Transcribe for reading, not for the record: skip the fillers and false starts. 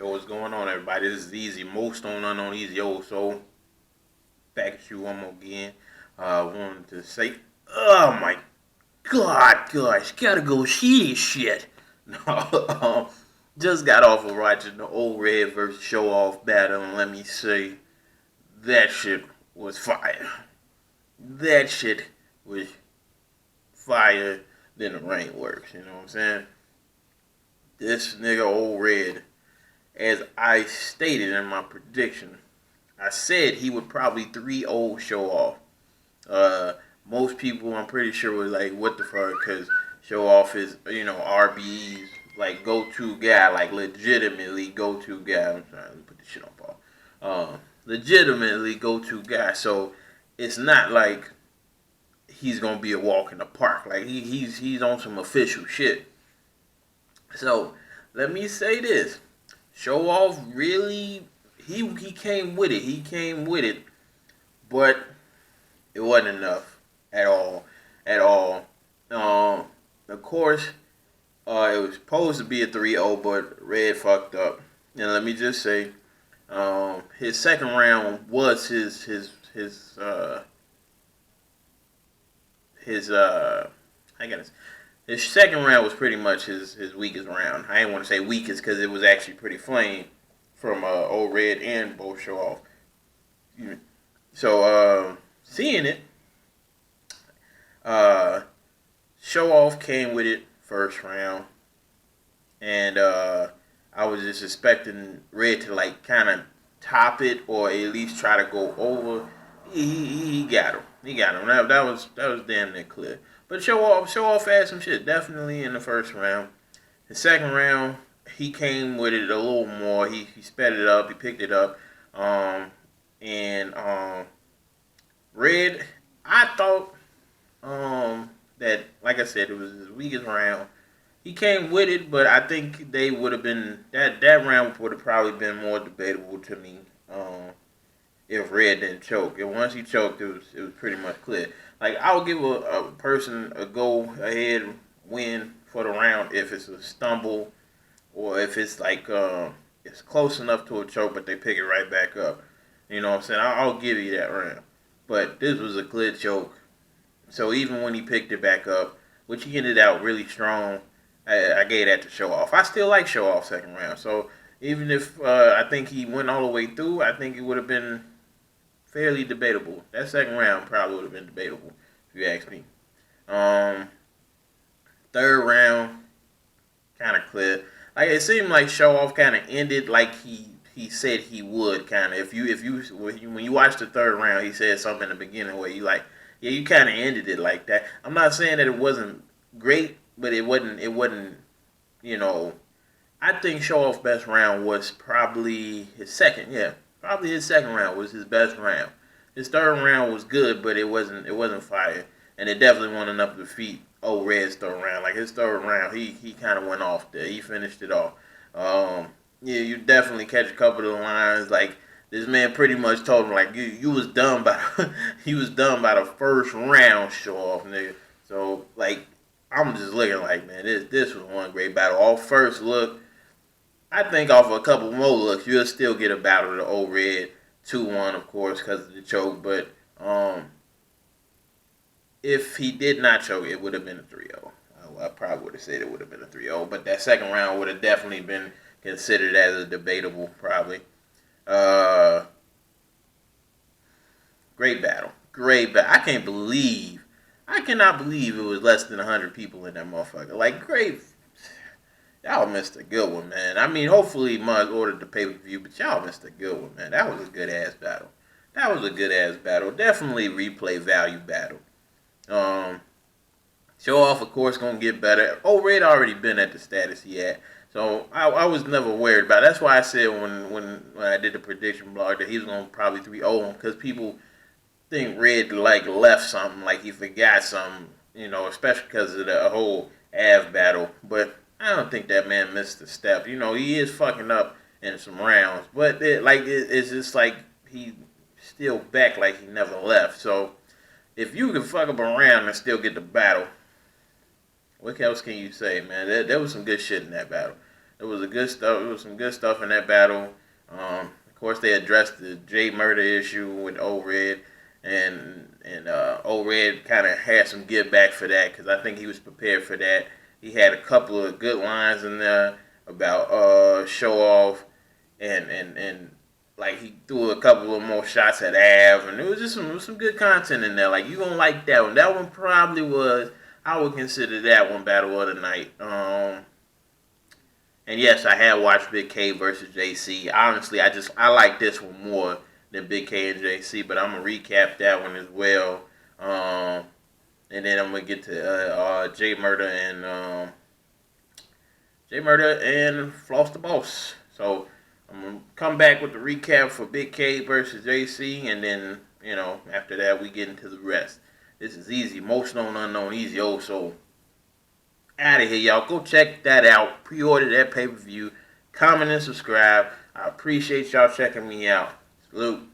Yo, what's going on, everybody? This is Easy, most unknown Easy. Yo, so back at you one more again. Wanted to say, oh my God, gosh, gotta go see this shit. No, just got off of watching the old Red versus Showoff battle, and let me say, that shit was fire. That shit was fire than the rain works. You know what I'm saying? This nigga old Red, as I stated in my prediction, I said he would probably 3-0 Showoff. Most people, I'm pretty sure, was like, what the fuck, because Showoff is, RBE's, like, go-to guy, like, legitimately go-to guy. I'm trying to put this shit on pause. Legitimately go-to guy, so it's not like he's going to be a walk in the park. Like, he's on some official shit. So, let me say this. Showoff really, he came with it. He came with it, but it wasn't enough at all. At all. Of course, it was supposed to be a 3-0, but Red fucked up. And let me just say, his second round was I guess his second round was pretty much his weakest round. I didn't want to say weakest because it was actually pretty flame from old Red and both Showoff. So seeing it, Showoff came with it first round, and I was just expecting Red to like kind of top it or at least try to go over. He got him. He got him. That was damn near clear. But Showoff had some shit definitely in the first round. The second round, he came with it a little more. He sped it up. He picked it up. And Red, I thought that, like I said, it was his weakest round. He came with it, but I think they would have been that round would have probably been more debatable to me. If Red didn't choke, and once he choked, it was pretty much clear. Like, I would give a person a go ahead win for the round if it's a stumble or if it's like it's close enough to a choke, but they pick it right back up. You know what I'm saying? I'll give you that round. But this was a clear choke. So even when he picked it back up, which he ended out really strong, I gave that to Showoff. I still like Showoff second round. So even if I think he went all the way through, I think it would have been fairly debatable. That second round probably would have been debatable, if you ask me. Third round, kind of clear. Like, it seemed like Showoff kind of ended like he said he would. Kind of. When you watch the third round, he said something in the beginning where you like, yeah, you kind of ended it like that. I'm not saying that it wasn't great, but it wasn't. You know, I think Showoff's best round was probably his second. Yeah. Probably his second round was his best round. His third round was good, but it wasn't fire, and it definitely wasn't enough to defeat old Red's third round. Like, his third round, he kind of went off there. He finished it off. Yeah, you definitely catch a couple of the lines. Like, this man pretty much told him like you was done by he was done by the first round, Showoff, nigga. So like, I'm just looking like, man, this was one great battle. All first look. I think off a couple more looks, you'll still get a battle of the old Red 2-1, of course, because of the choke. But if he did not choke, it would have been a 3-0. I probably would have said it would have been a 3-0. But that second round would have definitely been considered as a debatable, probably. Great battle. Great battle. I cannot believe it was less than 100 people in that motherfucker. Like, great. Y'all missed a good one, man. I mean, hopefully Mud ordered the pay-per-view, but y'all missed a good one, man. That was a good-ass battle. Definitely replay value battle. Showoff, of course, going to get better. Red already been at the status he had. So I was never worried about it. That's why I said when I did the prediction blog that he was going to probably 3-0 him, because people think Red, like, left something, like he forgot something, especially because of the whole Av battle. But I don't think that man missed a step. He is fucking up in some rounds, but it's just like he still back like he never left. So if you can fuck up a round and still get the battle, what else can you say, man? There was some good shit in that battle. It was a good stuff. It was some good stuff in that battle. Of course, they addressed the Jay murder issue with O-Red, and O-Red kind of had some give back for that because I think he was prepared for that. He had a couple of good lines in there about Showoff, and like he threw a couple of more shots at Av, and it was just some good content in there. Like you gonna like that one. That one probably was, I would consider that one battle of the night. And yes, I have watched Big K versus JC. Honestly, I like this one more than Big K and JC, but I'm gonna recap that one as well. And then I'm gonna get to J Murder and Floss the Boss. So I'm gonna come back with the recap for Big K versus JC, and then after that we get into the rest. This is Easy, most known unknown EZ'er. So out of here, y'all. Go check that out. Pre-order that pay-per-view. Comment and subscribe. I appreciate y'all checking me out. Salute.